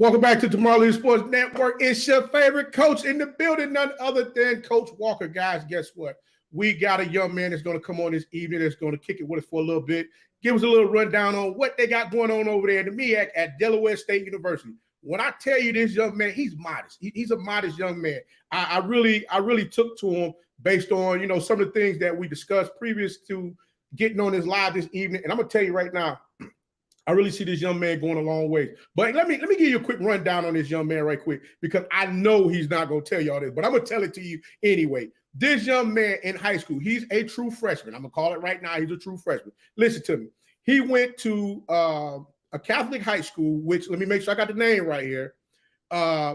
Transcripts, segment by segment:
Welcome back to Tomorrow Sports Network. It's your favorite coach in the building, none other than Coach Walker. Guys, guess what? We got a young man that's going to come on this evening that's going to kick it with us for a little bit, give us a little rundown on what they got going on over there in the MEAC at Delaware State University. When I tell you this young man, he's modest. He's a modest young man. I really took to him based on, some of the things that we discussed previous to getting on this live this evening. And I'm going to tell you right now, I really see this young man going a long way. But let me give you a quick rundown on this young man right quick, because I know he's not going to tell y'all this, but I'm going to tell it to you anyway. This young man in high school, he's a true freshman. I'm going to call it right now. He's a true freshman. Listen to me. He went to a Catholic high school, which, let me make sure I got the name right here.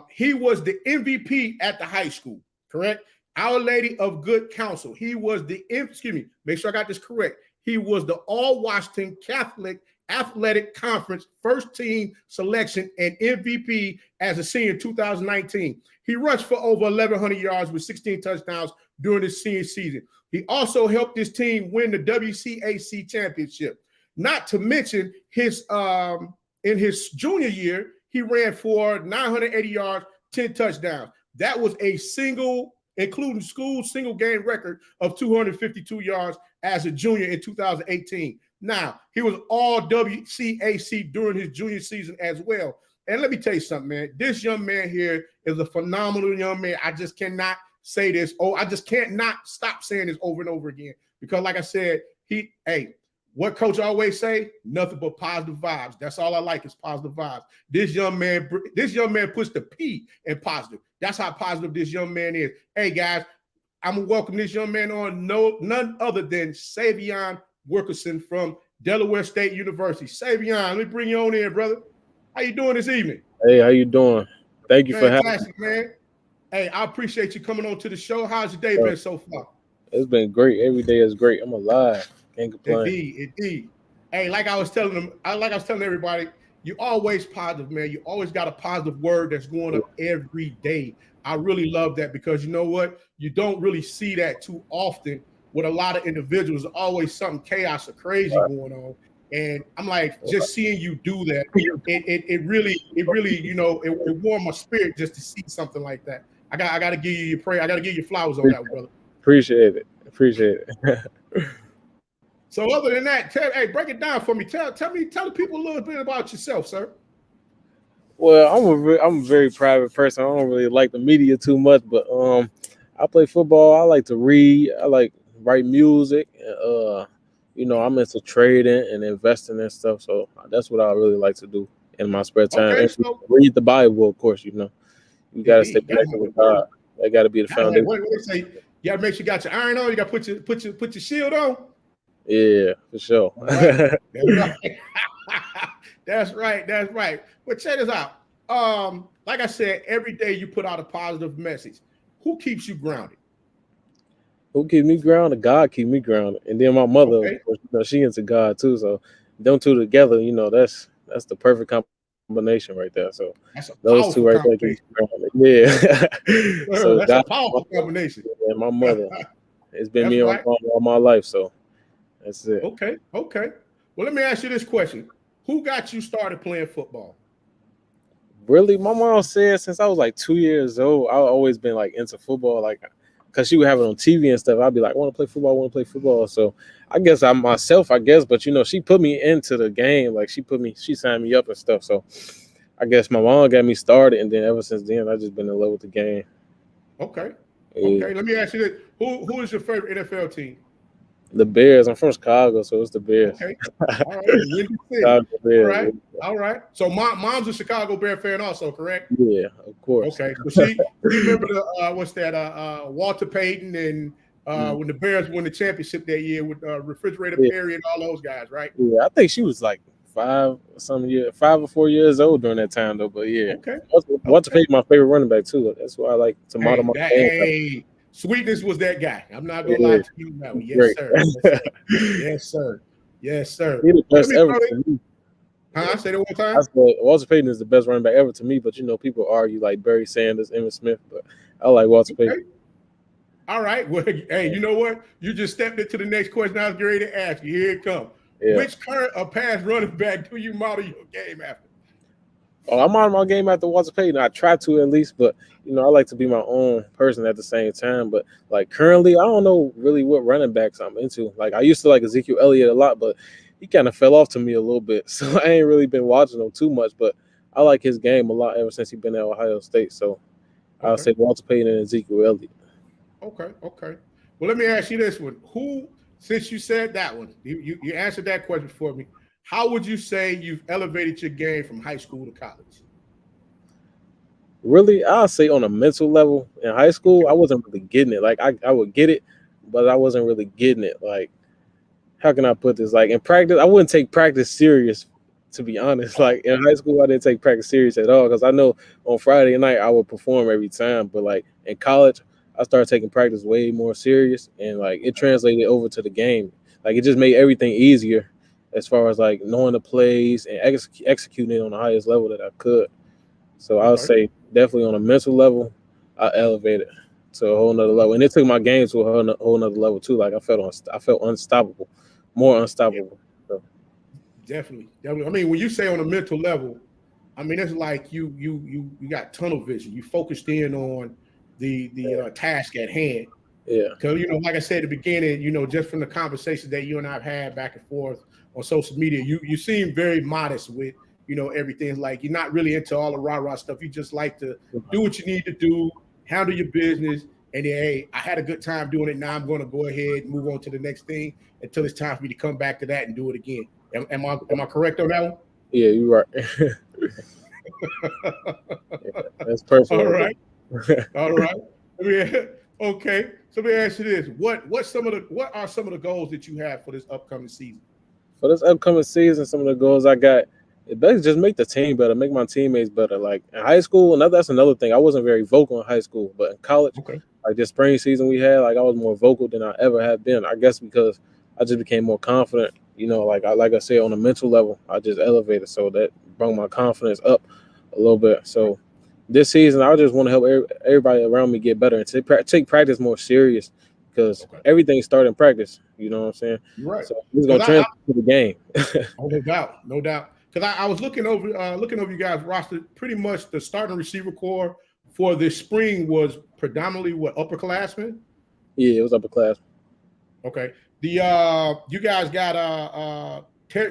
He was the MVP at the high school, correct? Our Lady of Good Counsel. He was make sure I got this correct. He was the All-Washington Catholic Athletic Conference first team selection and MVP as a senior in 2019. He rushed for over 1,100 yards with 16 touchdowns during his senior season. He also helped his team win the WCAC championship. Not to mention his in his junior year, he ran for 980 yards, 10 touchdowns. That was a including school single game record of 252 yards as a junior in 2018. Now, he was all WCAC during his junior season as well. And let me tell you something, man. This young man here is a phenomenal young man. I just cannot say this. I just can't not stop saying this over and over again. Because like I said, what coach always say? Nothing but positive vibes. That's all I like is positive vibes. This young man puts the P in positive. That's how positive this young man is. Hey, guys, I'm going to welcome this young man on none other than Sy'Veon Wilkerson from Delaware State University. Sy'Veon, let me bring you on in, brother. How you doing this evening? Hey, how you doing? Thank you for having me. Man. Hey, I appreciate you coming on to the show. How's your day been so far? It's been great. Every day is great. I'm alive. Can't complain. Indeed. Hey, like I was telling everybody, you always positive, man. You always got a positive word that's going up every day. I really love that because you know what? You don't really see that too often. With a lot of individuals, always something chaos or crazy going on. And I'm like, just seeing you do that, it really, it warmed my spirit just to see something like that. I got to give you your prayer. I got to give you flowers on that one, brother. Appreciate it. So other than that, break it down for me. Tell the people a little bit about yourself, sir. Well, I'm a very private person. I don't really like the media too much, but I play football. I like to read. I like write music. I'm into trading and investing and stuff. So that's what I really like to do in my spare time. Okay, so read the Bible, of course. You got to stay connected with God. That got to be the foundation. What they say? You got to make sure you got your iron on. You got to put your shield on. Yeah, for sure. Right. That's right. That's right. But check this out. Like I said, every day you put out a positive message. Who keeps you grounded? Who keeps me grounded? God keep me grounded. And then my mother, of course, she into God too. So them two together, that's the perfect combination right there. So those two right there keep me grounded. Yeah. So that's a powerful combination. And my mother. It's been me all my life. So that's it. Okay. Well, let me ask you this question. Who got you started playing football? Really? My mom said since I was like 2 years old, I've always been like into football, because she would have it on TV and stuff. I'd be like, I want to play football. So I guess I'm myself, but she put me into the game. Like she signed me up and stuff. So I guess my mom got me started. And then ever since then, I've just been in love with the game. Okay. Let me ask you this. Who is your favorite NFL team? The Bears. I'm from Chicago, so it's the Bears. Okay. All right. All right. So mom's a Chicago Bear fan also, correct? Yeah, of course. Okay. So you remember Walter Payton and when the Bears won the championship that year with Refrigerator Perry and all those guys, right? Yeah, I think she was like 5 or 4 years old during that time, though. But yeah, okay. Walter Payton, my favorite running back too. That's why I like to model my game. Sweetness was that guy. I'm not gonna lie to you now. Yes, sir. Yes, sir. He's the best ever to me. Say that one time. Walter Payton is the best running back ever to me, but people argue like Barry Sanders, Emmitt Smith, but I like Walter Payton. All right. Well, hey, you know what? You just stepped into the next question I was getting ready to ask you. Here it comes. Yeah. Which current or past running back do you model your game after? Oh, I'm on my game after Walter Payton. I try to at least, but I like to be my own person at the same time. But like currently, I don't know really what running backs I'm into. Like I used to like Ezekiel Elliott a lot, but he kind of fell off to me a little bit. So I ain't really been watching him too much. But I like his game a lot ever since he been at Ohio State. So I'll Okay. say Walter Payton and Ezekiel Elliott. Okay. Okay. Well, let me ask you this one. Since you said that one, you answered that question for me. How would you say you've elevated your game from high school to college? Really, I'll say on a mental level in high school, I wasn't really getting it. Like I would get it, but I wasn't really getting it. Like, how can I put this? Like in practice, I wouldn't take practice serious, to be honest. Like in high school, I didn't take practice serious at all because I know on Friday night I would perform every time. But like in college, I started taking practice way more serious, and like it translated over to the game. Like it just made everything easier as far as like knowing the plays and executing it on the highest level that I could. So I would Okay. say definitely on a mental level, I elevated to a whole nother level, and it took my game to a whole nother level too. Like I felt unstoppable, more Yeah, unstoppable. So, definitely. Definitely. I mean, when you say on a mental level, I mean it's like you got tunnel vision. You focused in on the task at hand. yeah, Because like I said at the beginning, just from the conversations that you and I've had back and forth on social media, you seem very modest with everything. Like you're not really into all the rah-rah stuff. You just like to do what you need to do, handle your business, and then hey, I had a good time doing it. Now I'm going to go ahead and move on to the next thing until it's time for me to come back to that and do it again. Am I correct on that one? yeah, you're right. Yeah, that's personal. All right. All right. Okay. So let me ask you this: what are some of the goals that you have for this upcoming season? For this upcoming season, some of the goals I got, it basically just make the team better, make my teammates better. Like in high school, and that's another thing. I wasn't very vocal in high school, but in college, Okay. like this spring season we had, like I was more vocal than I ever have been. I guess because I just became more confident. Like I said, on a mental level, I just elevated, so that brought my confidence up a little bit. So this season, I just want to help everybody around me get better and take practice more serious because Okay. everything starts in practice. You know what I'm saying? You're right. So it's gonna Because I translate to the game. oh, no doubt, no doubt. Because I was looking over you guys' roster. Pretty much the starting receiver core for this spring was predominantly what upperclassmen. Yeah, it was upper class. Okay. The you guys got Trey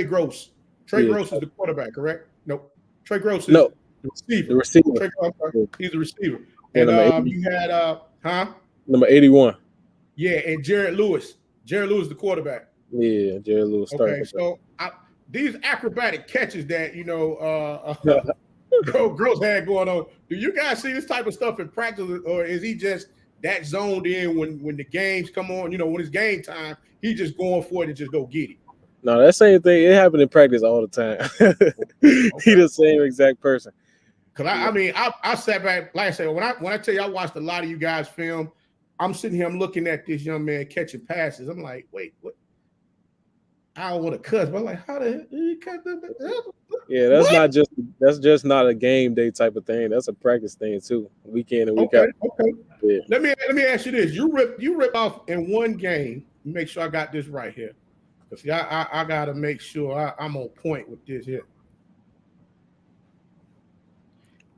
Gross. Trey Yeah. Gross is the quarterback, correct? Nope. Trey Gross is No, the receiver. the receiver. Trey Gross, Yeah, he's a receiver. yeah, And you had number 81. yeah, and Jared Lewis. Jared Lewis, the quarterback. Yeah, Jared Lewis started. Okay, so these acrobatic catches that Gross had going on. Do you guys see this type of stuff in practice, or is he just that zoned in when the games come on? When it's game time, he just going for it and just go get it. No, that same thing. It happened in practice all the time. He the same exact person. Because I sat back, like I said, when I tell you I watched a lot of you guys film, I'm sitting here, I'm looking at this young man catching passes. I'm like, wait, what? I don't want to cuss, but I'm like, how the hell did he catch that? Yeah, that's just not a game day type of thing. That's a practice thing too. Week in and week out. Okay. Yeah. Let me ask you this: you rip off in one game. Make sure I got this right here. Because I gotta make sure I'm on point with this here.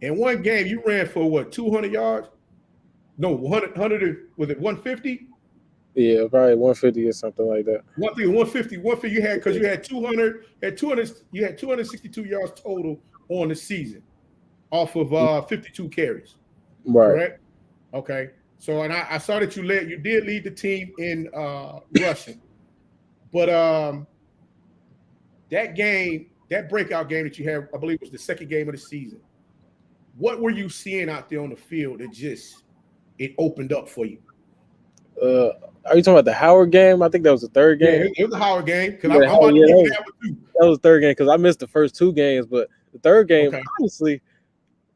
In one game, you ran for what, 200 yards? No, 100 was it 150? Yeah, probably 150 or something like that. 150 you had, because you had 262 yards total on the season off of 52 carries. Right. Correct? Okay. So, and I saw that you did lead the team in rushing. But that breakout game that you had, I believe was the second game of the season. What were you seeing out there on the field that it opened up for you? Are you talking about the Howard game? I think that was the third game. Yeah, it was the Howard game. Because Yeah, I'm about to give you that with you. That was the third game because I missed the first two games, but the third game, honestly,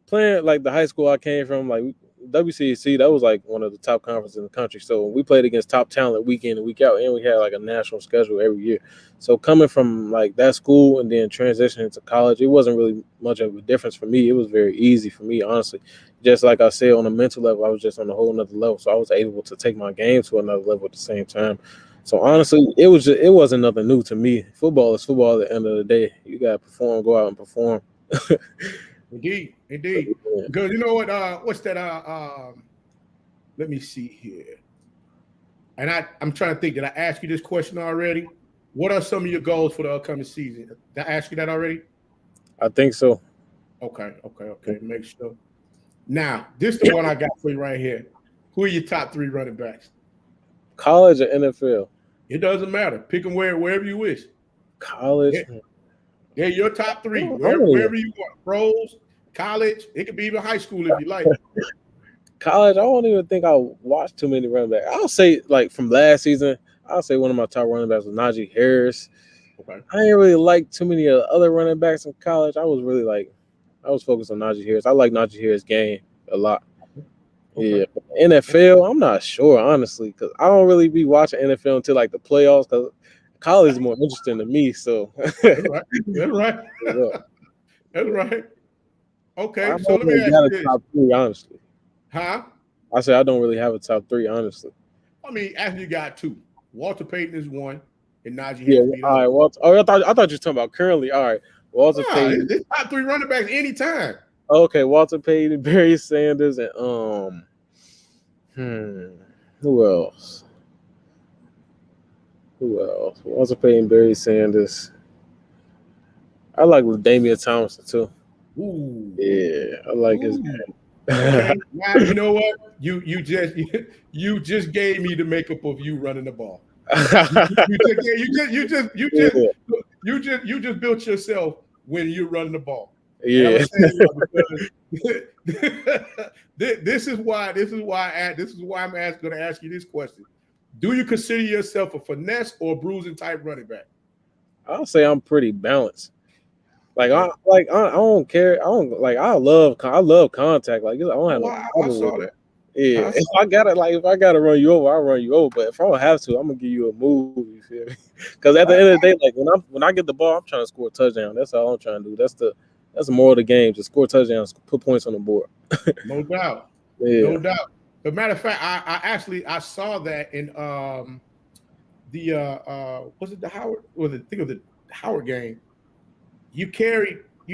playing like the high school I came from, like WCC, that was like one of the top conferences in the country. So we played against top talent week in and week out, and we had like a national schedule every year. So coming from like that school and then transitioning to college, it wasn't really much of a difference for me. It was very easy for me, honestly. Just like I said, on a mental level, I was just on a whole nother level. So I was able to take my game to another level at the same time. So honestly, it wasn't nothing new to me. Football is football at the end of the day. You gotta perform, go out and perform. Indeed. Because you know what? What's that? Let me see here. And I'm trying to think. Did I ask you this question already? What are some of your goals for the upcoming season? Did I ask you that already? I think so. Okay. Make sure. Now, this is the one I got for you right here. Who are your top 3 running backs? College or NFL? It doesn't matter. Pick them wherever you wish. College. They're your top 3. Oh, Wherever you want. Pros, college. It could be even high school if you like. College, I don't even think I watched too many running backs. I'll say, like, from last season, I'll say one of my top running backs was Najee Harris. Okay. I didn't really like too many other running backs in college. I was focused on Najee Harris. I like Najee Harris' game a lot. Okay. Yeah. NFL, I'm not sure, honestly, because I don't really be watching NFL until, like, the playoffs, because college is more interesting to me. So That's right. That's right. Okay, so let me ask you this. Top 3, honestly. Huh? I said I don't really have a top 3, honestly. I mean, after you got 2. Walter Payton is 1, and Najee Harris. Yeah, all right. Walter. Oh, I thought you were talking about currently. All right. Walter Payton. This top 3 running backs anytime. Okay, Walter Payton, Barry Sanders, and who else? Walter Payton, Barry Sanders. I like Damian Thompson too. Ooh. Yeah, I like his game. Okay, now you know what? You just gave me the makeup of you running the ball. You just built yourself when you're running the ball. Yeah. This is why I'm going to ask you this question. Do you consider yourself a finesse or bruising type running back? I'll say I'm pretty balanced. I don't care. I love contact. Like, I don't have no problem with that. Yeah, if I gotta run you over, I'll run you over. But if I don't have to, I'm gonna give you a move. You feel me? Because at the end of the day, like when I get the ball, I'm trying to score a touchdown. That's all I'm trying to do. That's the moral of the game. Just score touchdowns, put points on the board. No doubt. Yeah. No doubt. As a matter of fact, I saw that in was it the Howard? The Howard game? You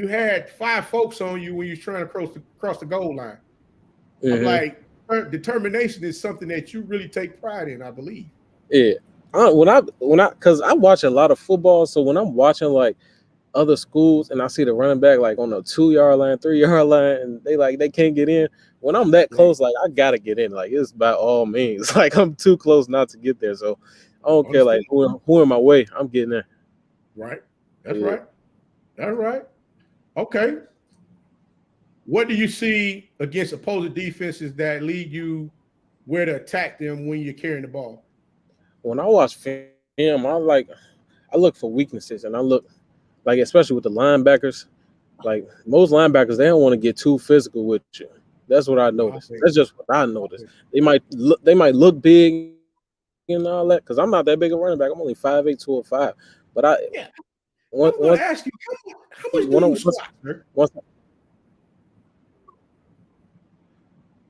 had 5 folks on you when you're trying to cross the goal line. Mm-hmm. I'm like, determination is something that you really take pride in, I believe. Yeah. Because I watch a lot of football, so when I'm watching like other schools and I see the running back like on the 2-yard line, 3-yard line, and they can't get in. When I'm that close, like I gotta get in. Like it's by all means. Like I'm too close not to get there. So I don't care like who in my way. I'm getting there. Right. That's right. That's right. Okay. What do you see against opposing defenses that lead you where to attack them when you're carrying the ball? When I watch film, I look for weaknesses, and I look like, especially with the linebackers, like most linebackers, they don't want to get too physical with you. That's what I noticed. That's just what I noticed. They might look big and all that, because I'm not that big a running back. I'm only 5'8", 205. But I want to ask you, how much do you squat, sir?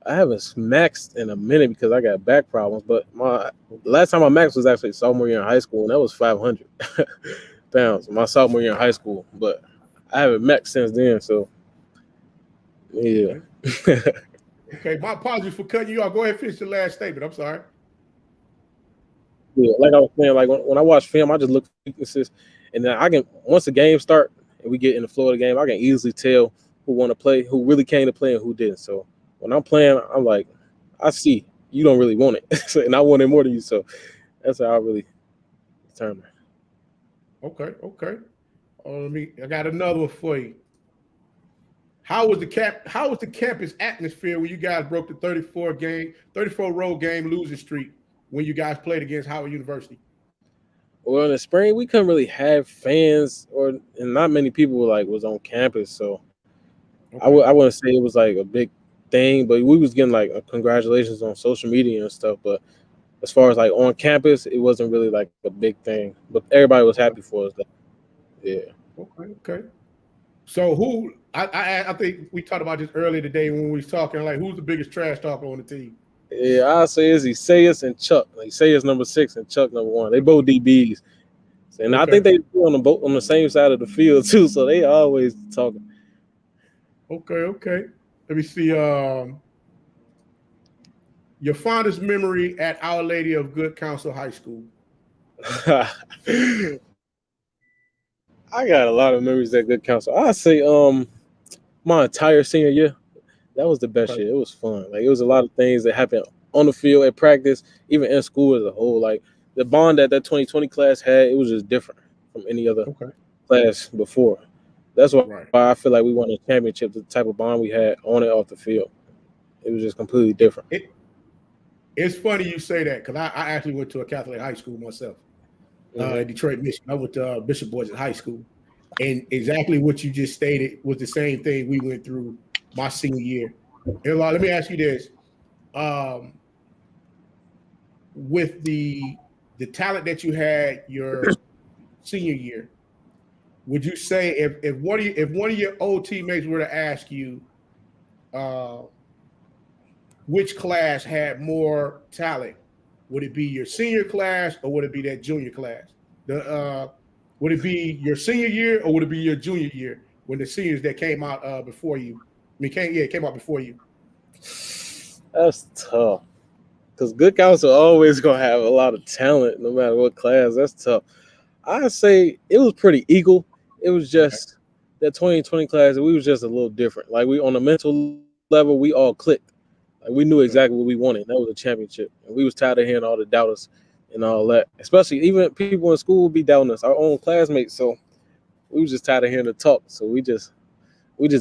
I haven't maxed in a minute because I got back problems. But my last time I maxed was actually sophomore year in high school, and that was 500 pounds. My sophomore year in high school, but I haven't maxed since then. So, yeah. Okay, my apologies for cutting you off. Go ahead and finish your last statement. I'm sorry. Yeah, like I was saying, like when I watch film, I just look for weaknesses, and then I can, once the game start and we get in the flow of the game, I can easily tell who want to play, who really came to play, and who didn't. So when I'm playing, I'm like, I see you don't really want it, and I want it more than you. So that's how I really determine. Okay. I got another one for you. How was the campus atmosphere when you guys broke the 34 road game losing streak when you guys played against Howard University? Well, in the spring, we couldn't really have fans, and not many people was on campus. So okay. I wouldn't say it was like a big thing, but we was getting like congratulations on social media and stuff. But as far as like on campus, it wasn't really like a big thing. But everybody was happy for us. Yeah. Okay. So I think we talked about this earlier today when we was talking, like, who's the biggest trash talker on the team? Yeah, I say it's Isaias and Chuck. Like Isaias number 6 and Chuck number 1. They both DBs, and I think Okay. they on the both on the same side of the field too. So they always talking. Okay. Let me see. Your fondest memory at Our Lady of Good Counsel High School. I got a lot of memories at Good Counsel. I say my entire senior year, that was the best Okay. year. It was fun. Like it was a lot of things that happened on the field at practice, even in school as a whole. Like the bond that 2020 class had, it was just different from any other Okay. class before. That's why Right. I feel like we won a championship. The type of bond we had on and off the field, it was just completely different. It's funny you say that because I actually went to a Catholic high school myself, in Detroit, Michigan. I went to Bishop Boys High School, and exactly what you just stated was the same thing we went through my senior year. And let me ask you this: with the talent that you had your senior year, would you say if one of your old teammates were to ask you which class had more talent, would it be your senior class or would it be that junior class? Would it be your senior year or would it be your junior year when the seniors that came out before you? Came out before you. That's tough because Good Counsel always gonna have a lot of talent no matter what class. That's tough. I say it was pretty equal. It was just that 2020 class. We was just a little different. Like we on a mental level, we all clicked. Like we knew exactly what we wanted. That was a championship, and we was tired of hearing all the doubters and all that. Especially even people in school would be doubting us, our own classmates. So we was just tired of hearing the talk. So we just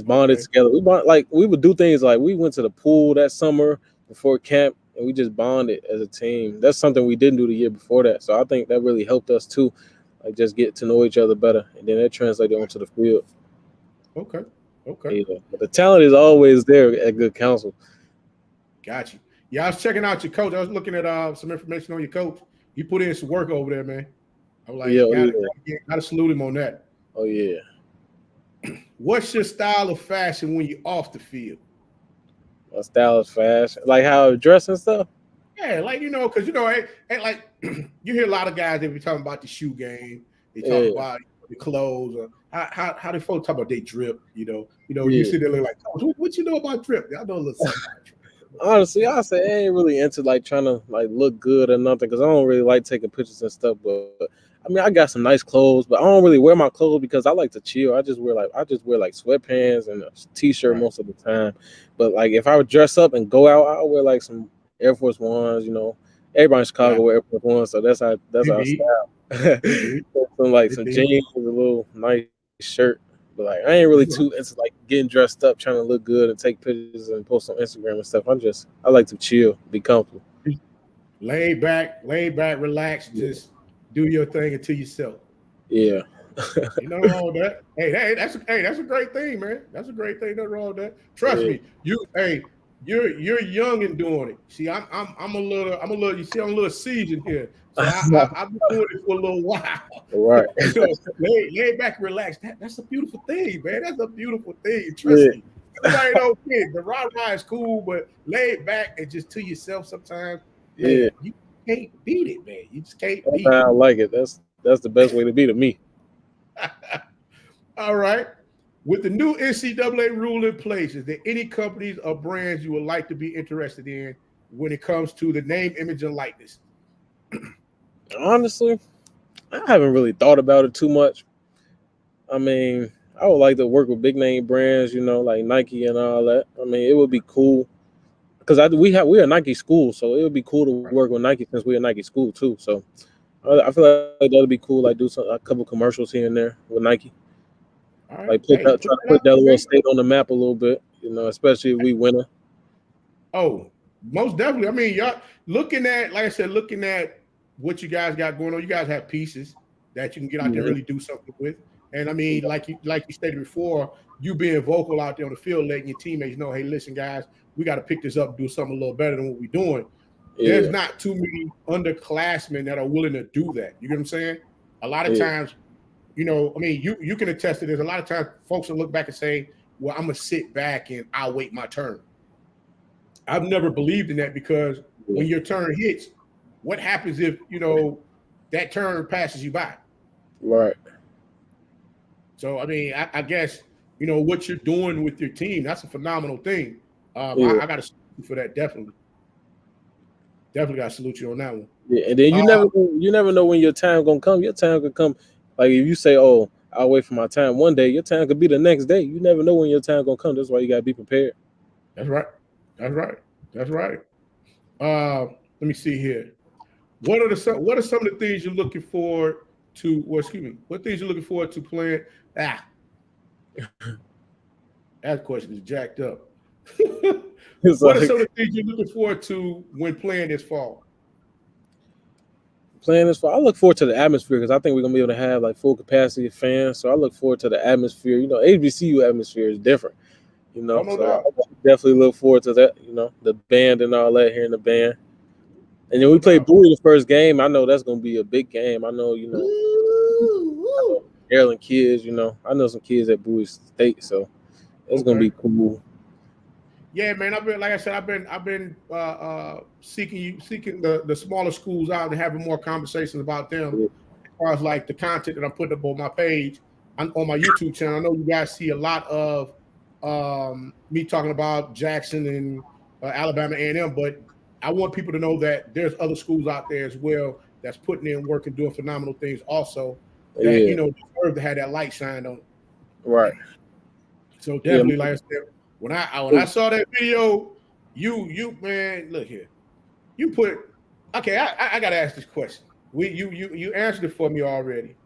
bonded together. We would do things like we went to the pool that summer before camp, and we just bonded as a team. That's something we didn't do the year before that. So I think that really helped us too, like just get to know each other better, and then that translated onto the field. Okay. Yeah, but the talent is always there at Good Counsel. Got you. Yeah, I was checking out your coach. I was looking at some information on your coach. He put in some work over there, man. I was Yeah, like, gotta salute him on that. oh yeah. What's your style of fashion when you're off the field? My style is fast, like how I dress and stuff. Yeah, like because ain't like you hear a lot of guys they be talking about the shoe game. They talk Yeah, about the clothes or how they folks talk about they drip. You yeah. sit there like, Coach, what you know about drip? I know a little something about drip. Honestly, I say I ain't really into like trying to like look good or nothing because I don't really like taking pictures and stuff. But I mean, I got some nice clothes, but I don't really wear my clothes because I like to chill. I just wear like sweatpants and a t-shirt Right. most of the time. But like if I would dress up and go out, I'll wear like some Air Force Ones. Everybody in Yeah, Chicago wear Air Force Ones, so that's our indeed, style. indeed, some indeed. jeans, a little nice shirt. But like I ain't really too into like getting dressed up, trying to look good and take pictures and post on Instagram and stuff. I like to chill, be comfortable. Laid back, relax, Yeah. just do your thing until yourself. Yeah. Ain't nothing wrong with that. That's a great thing, man. That's a great thing. Nothing wrong with that. Trust Yeah. me, you're young and doing it. See, I'm a little. You see, I'm a little seasoned here, so I've been doing it for a little while. Right. So lay back, and relax. That's a beautiful thing, man. That's a beautiful thing. Trust Yeah. me. Everybody don't get it. The rah is cool, but lay back and just to yourself sometimes, Yeah. man. You can't beat it, man. You just can't That's beat how I like it. That's the best way to be to me. it. All right. With the new NCAA rule in place, is there any companies or brands you would like to be interested in when it comes to the name, image, and likeness? Honestly, I haven't really thought about it too much. I mean, I would like to work with big name brands, like Nike and all that. I mean, it would be cool because we're a Nike school, so it would be cool to work with Nike since we're a Nike school too. So I feel like that would be cool. Like do a couple commercials here and there with Nike. All right. Like Hey, try put to that put out there, Delaware man. State on the map a little bit, especially if we win it. Oh, most definitely. I mean, y'all like I said, looking at what you guys got going on, you guys have pieces that you can get out there and really do something with. And I mean, like you stated before, you being vocal out there on the field, letting your teammates know, hey, listen, guys, we got to pick this up and do something a little better than what we're doing. Yeah, There's not too many underclassmen that are willing to do that. You get what I'm saying? A lot of yeah, times, I mean, you can attest to this. A lot of times folks will look back and say, well, I'm going to sit back and I'll wait my turn. I've never believed in that because when your turn hits, what happens if that turn passes you by? Right. So I mean, I guess what you're doing with your team, that's a phenomenal thing. I got to salute you for that. Definitely got to salute you on that one. Yeah, and then you never know when your time gonna come. Your time could come. Like if you say, "Oh, I'll wait for my time," one day your time could be the next day. You never know when your time gonna come. That's why you gotta be prepared. That's right. Let me see here. What are some of the things you're looking forward to? Well, excuse me. What things you're looking forward to playing? That question is jacked up. What are some of the things you're looking forward to when playing this fall? I look forward to the atmosphere because I think we're gonna be able to have like full capacity of fans. So I look forward to the atmosphere. HBCU atmosphere is different. No So doubt. I definitely look forward to that. The band and all that, hearing the band. And then we played Bowie the first game. I know that's gonna be a big game. I know, Maryland kids. I know some kids at Bowie State, so it's gonna be cool. Yeah, man. I've been seeking the smaller schools out and having more conversations about them. As far as like the content that I'm putting up on my page, on my YouTube channel. I know you guys see a lot of me talking about Jackson and Alabama A&M, but I want people to know that there's other schools out there as well that's putting in work and doing phenomenal things also that deserve to have that light shined on. Right. So definitely, like I said, when I saw that video, you man, look here. You put okay. I gotta ask this question. You answered it for me already.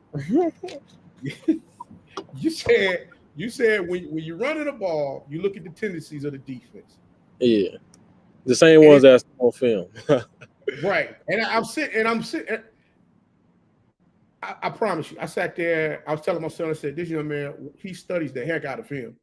You said when you're running the ball, you look at the tendencies of the defense. Yeah, the same ones that's on film. Right, and I'm sitting. I promise you, I sat there. I was telling my son, I said, "This young man, he studies the heck out of film."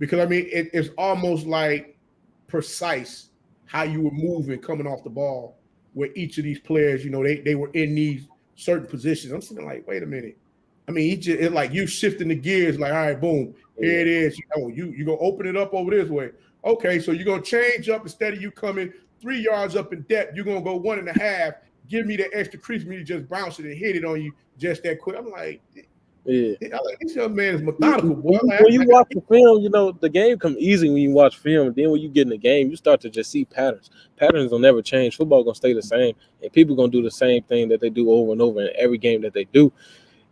Because I mean, it's almost like precise how you were moving coming off the ball, where each of these players, they were in these certain positions. I'm sitting like, wait a minute. I mean, it's like you shifting the gears, like, all right, boom, here it is. You're gonna open it up over this way. Okay, so you're gonna change up instead of you coming 3 yards up in depth, you're gonna go 1.5. Give me the extra crease for me to just bounce it and hit it on you just that quick. I'm like, this young man is methodical, boy. When you watch the film, the game comes easy when you watch film. Then when you get in the game, you start to just see patterns. Patterns will never change. Football gonna stay the same, and people gonna do the same thing that they do over and over in every game that they do.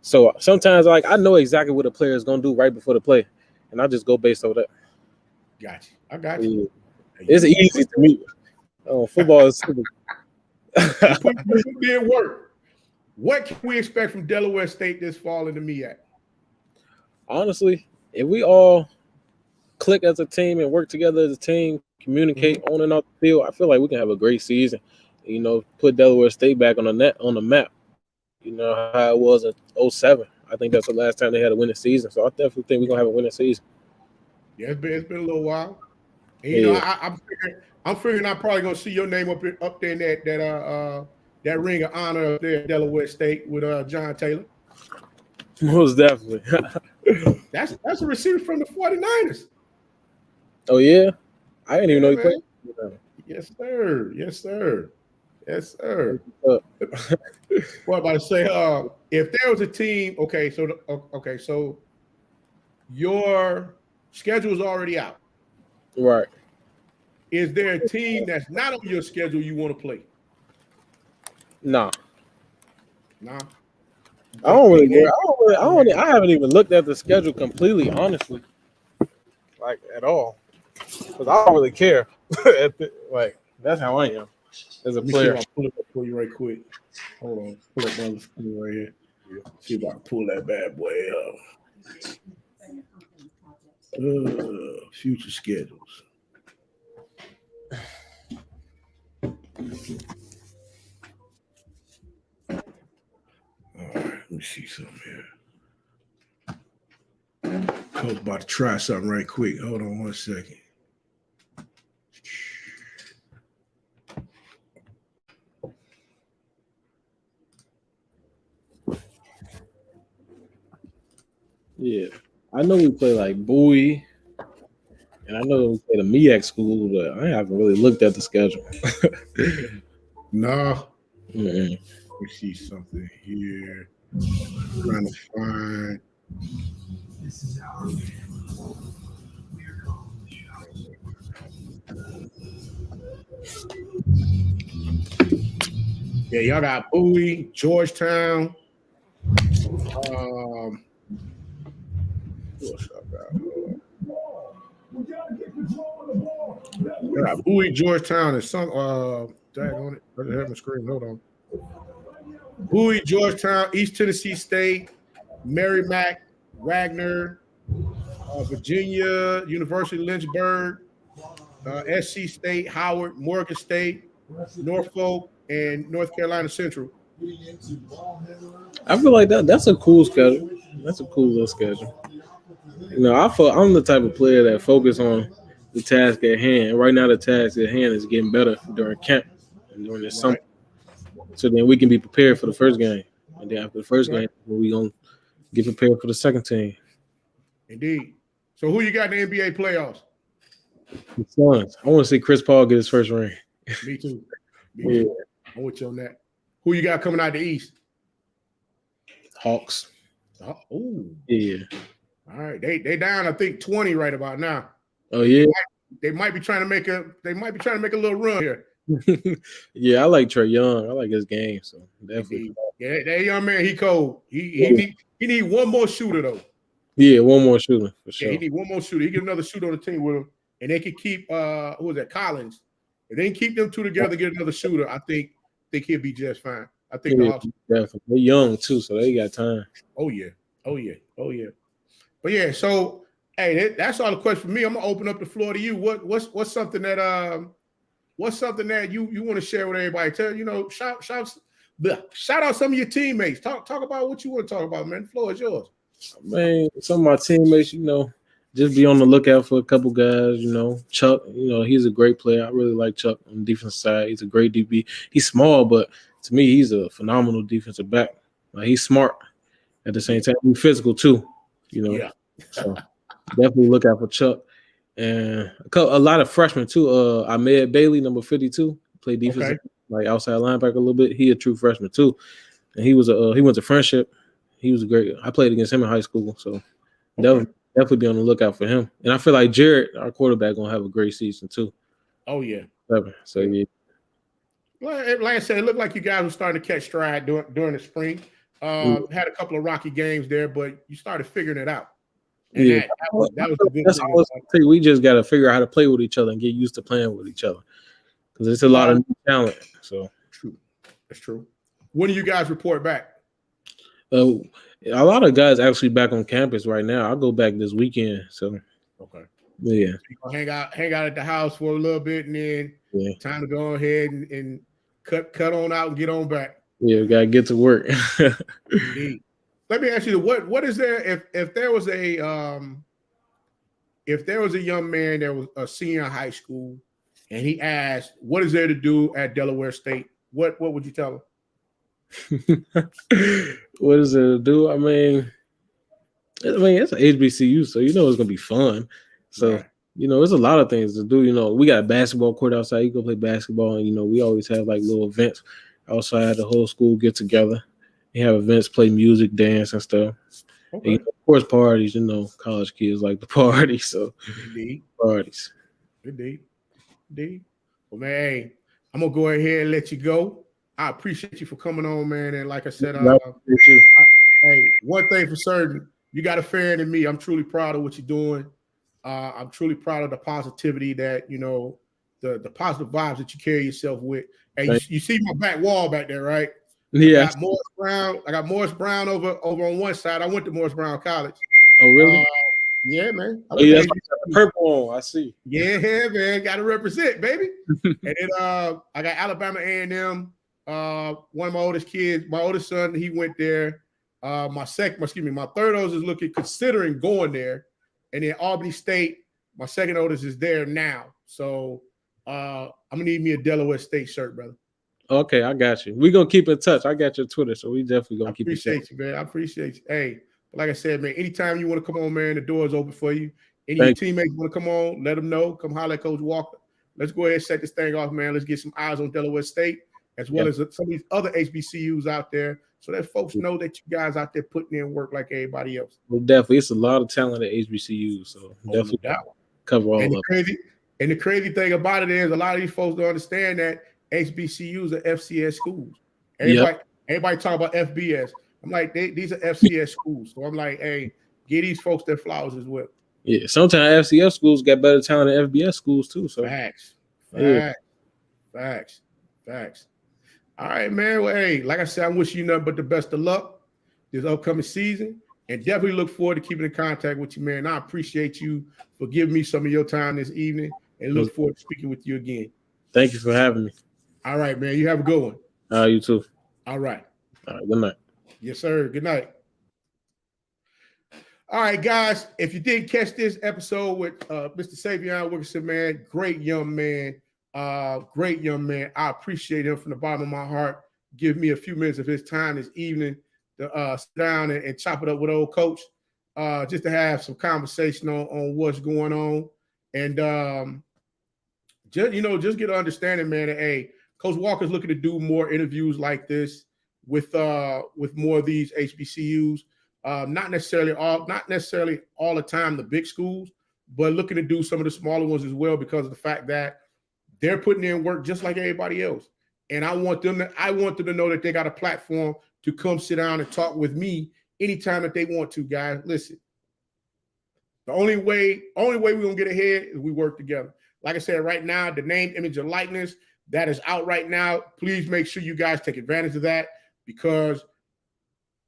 So sometimes, like, I know exactly what a player is gonna do right before the play, and I just go based on that. Got you. I got you. It's easy to me. Football is simple. You did work. What can we expect from Delaware State this fall in the MEAC? Honestly, if we all click as a team and work together as a team, communicate on and off the field, I feel like we can have a great season. Put Delaware State back on the map. How it was in 2007. I think that's the last time they had a winning season. So I definitely think we're gonna have a winning season. Yeah, it's been a little while. And, I'm figuring I'm probably gonna see your name up there in that ring of honor up there at Delaware State with John Taylor. Most definitely. That's a receiver from the 49ers. Oh yeah? I didn't even know he played. Yes, sir. What I'm about to say, if there was a team, so your schedule is already out. Right. Is there a team that's not on your schedule you want to play? Nah. I haven't even looked at the schedule completely, honestly. Like, at all. Because I don't really care. That's how I am as a player. I'll pull it up for you right quick. Hold on. Pull up my screen right here. See if I can pull that bad boy up. Future schedules. All right, let me see something here. Coach about to try something right quick. Hold on 1 second. Yeah. I know we play like Bowie And I know we played a MEAC school, but I haven't really looked at the schedule. No. Mm-mm. Let me see something here. Trying to find. Yeah, y'all got Bowie, Georgetown. Who else y'all got? Y'all got Bowie, Georgetown, and some. Dag on it. I just have my screen. Hold on. Bowie, Georgetown, East Tennessee State, Merrimack, Wagner, Virginia, University of Lynchburg, SC State, Howard, Morgan State, Norfolk, and North Carolina Central. I feel like that's a cool schedule. That's a cool little schedule. You know, I'm the type of player that focus on the task at hand. Right now, the task at hand is getting better during camp and during this summer. So then we can be prepared for the first game. And then after the first game, we're going to get prepared for the second team. Indeed. So who you got in the NBA playoffs? The Suns. I want to see Chris Paul get his first ring. Me too. Me too. I'm with you on that. Who you got coming out the East? Hawks. Oh. Yeah. All right. They down, I think, 20 right about now. Oh, yeah. They might be trying to make a little run here. Yeah, I like Trey Young. I like his game. So definitely. Yeah, that young man, he cold. He need one more shooter though. Yeah, one more shooter for sure. Yeah, he need one more shooter. He get another shooter on the team with him, and they can keep who was that? Collins. If they can keep them two together, get another shooter, I think he'll be just fine. I think the Hawks. Definitely. They're young too, so they got time. Oh yeah. But yeah, so hey, that's all the question for me. I'm gonna open up the floor to you. What's something that you want to share with everybody? Shout out some of your teammates. Talk about what you want to talk about, man. The floor is yours. Man, some of my teammates, just be on the lookout for a couple guys. Chuck, he's a great player. I really like Chuck on the defensive side. He's a great DB. He's small, but to me, he's a phenomenal defensive back. Like, he's smart at the same time. He's physical too. Yeah. So definitely look out for Chuck. And a lot of freshmen too. Ahmed Bailey, number 52, played defense, like outside linebacker a little bit. He a true freshman too, and he went to Friendship. He was I played against him in high school, so definitely be on the lookout for him. And I feel like Jared, our quarterback, gonna have a great season too. Oh yeah. So yeah. Like I said, it looked like you guys were starting to catch stride during the spring. Had a couple of rocky games there, but you started figuring it out. And that was a good thing. We just got to figure out how to play with each other and get used to playing with each other, because it's a lot of new talent. So that's true. When do you guys report back? A lot of guys actually back on campus right now. I'll go back this weekend. So yeah, so hang out at the house for a little bit, and then time to go ahead and cut on out and get on back. Yeah, we gotta get to work. Indeed. Let me ask you, what is there if there was a young man that was a senior in high school and he asked, what is there to do at Delaware State? What would you tell him? What is there to do? I mean, it's an HBCU, so it's gonna be fun. So there's a lot of things to do. We got a basketball court outside. You go play basketball, and we always have like little events outside. The whole school get together. You have events, play music, dance, and stuff. And, of course, parties. College kids like the party, so parties. Indeed. Well, man, hey, I'm gonna go ahead and let you go. I appreciate you for coming on, man. And like I said, hey, one thing for certain, you got a fan in me. I'm truly proud of what you're doing. I'm truly proud of the positivity that the positive vibes that you carry yourself with. Hey, you see my back wall back there, right? Yeah. I got Morris Brown over on one side. I went to Morris Brown College. Oh, really? Yeah, man. That's the purple on. I see. Yeah, man. Got to represent, baby. And then I got Alabama A&M. One of my oldest kids, my oldest son, he went there. My third oldest is considering going there. And then Albany State, my second oldest is there now. So I'm gonna need me a Delaware State shirt, brother. Okay, I got you. We're gonna keep in touch. I got your Twitter, so we definitely gonna keep in touch. Appreciate you, man. I appreciate you. Hey, like I said, man, anytime you want to come on, man, the door is open for you. Any of your teammates want to come on, let them know. Come holler at Coach Walker. Let's go ahead and set this thing off, man. Let's get some eyes on Delaware State, as well as some of these other HBCUs out there, so that folks know that you guys out there putting in work like everybody else. Well, definitely. It's a lot of talent at HBCUs, so definitely cover all of it. And the crazy thing about it is a lot of these folks don't understand that HBCUs are FCS schools. Everybody talk about FBS. I'm like, these are FCS schools. So I'm like, hey, give these folks their flowers as well. Yeah, sometimes FCS schools got better talent than FBS schools too. So facts. All right, man. Well, hey, like I said, I'm wishing you nothing but the best of luck this upcoming season, and definitely look forward to keeping in contact with you, man. I appreciate you for giving me some of your time this evening, and look forward to speaking with you again. Thank you for having me. All right, man. You have a good one. You too. All right. Good night. Yes, sir. Good night. All right, guys. If you didn't catch this episode with Mr. Sy'Veon Wilkerson, man, great young man. Great young man. I appreciate him from the bottom of my heart. Give me a few minutes of his time this evening to sit down and chop it up with old coach, just to have some conversation on what's going on. And just get an understanding, man, that hey, Coach Walker's looking to do more interviews like this with more of these HBCUs. Not necessarily all the time the big schools, but looking to do some of the smaller ones as well, because of the fact that they're putting in work just like everybody else. And I want them to know that they got a platform to come sit down and talk with me anytime that they want to, guys. Listen, the only way we're gonna get ahead is we work together. Like I said, right now, the name, image, and likeness that is out right now. Please make sure you guys take advantage of that, because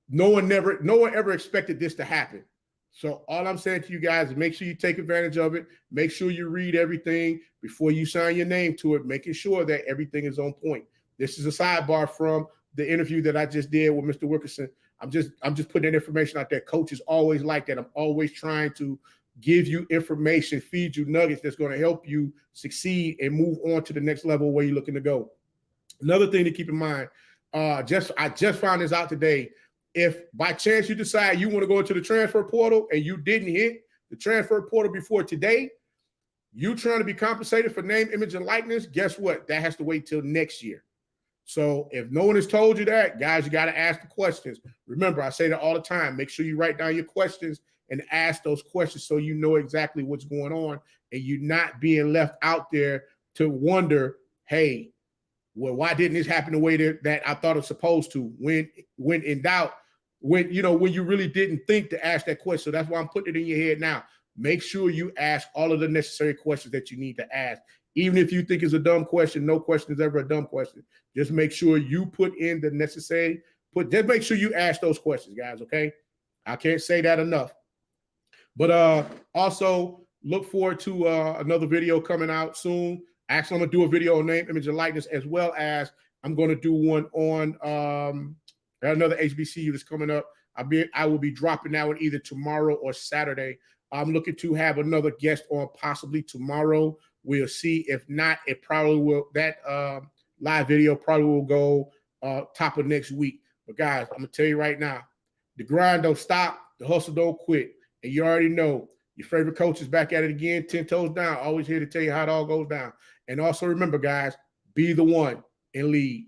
no one ever expected this to happen. So all I'm saying to you guys is make sure you take advantage of it. Make sure you read everything before you sign your name to it, making sure that everything is on point. This is a sidebar from the interview that I just did with Mr. Wilkerson. I'm just putting that information out there. Coach is always like that. I'm always trying to give you information, feed you nuggets that's going to help you succeed and move on to the next level where you're looking to go. Another thing to keep in mind, I just found this out today. If by chance you decide you want to go into the transfer portal and you didn't hit the transfer portal before today, you trying to be compensated for name, image, and likeness, guess what? That has to wait till next year. So if no one has told you that, guys, you got to ask the questions. Remember, I say that all the time. Make sure you write down your questions and ask those questions so you know exactly what's going on and you're not being left out there to wonder, hey, well, why didn't this happen the way that I thought it was supposed to? When in doubt, when you really didn't think to ask that question. So that's why I'm putting it in your head now. Make sure you ask all of the necessary questions that you need to ask. Even if you think it's a dumb question, no question is ever a dumb question. Just make sure you put in the necessary. Just make sure you ask those questions, guys, okay? I can't say that enough. But also look forward to another video coming out soon. Actually, I'm going to do a video on name, image, and likeness, as well as I'm going to do one on another HBCU that's coming up. I will be dropping that one either tomorrow or Saturday. I'm looking to have another guest on possibly tomorrow. We'll see. If not, it probably will. That live video probably will go top of next week. But guys, I'm going to tell you right now, the grind don't stop. The hustle don't quit. And you already know your favorite coach is back at it again, 10 toes down. Always here to tell you how it all goes down. And also remember, guys, be the one and lead.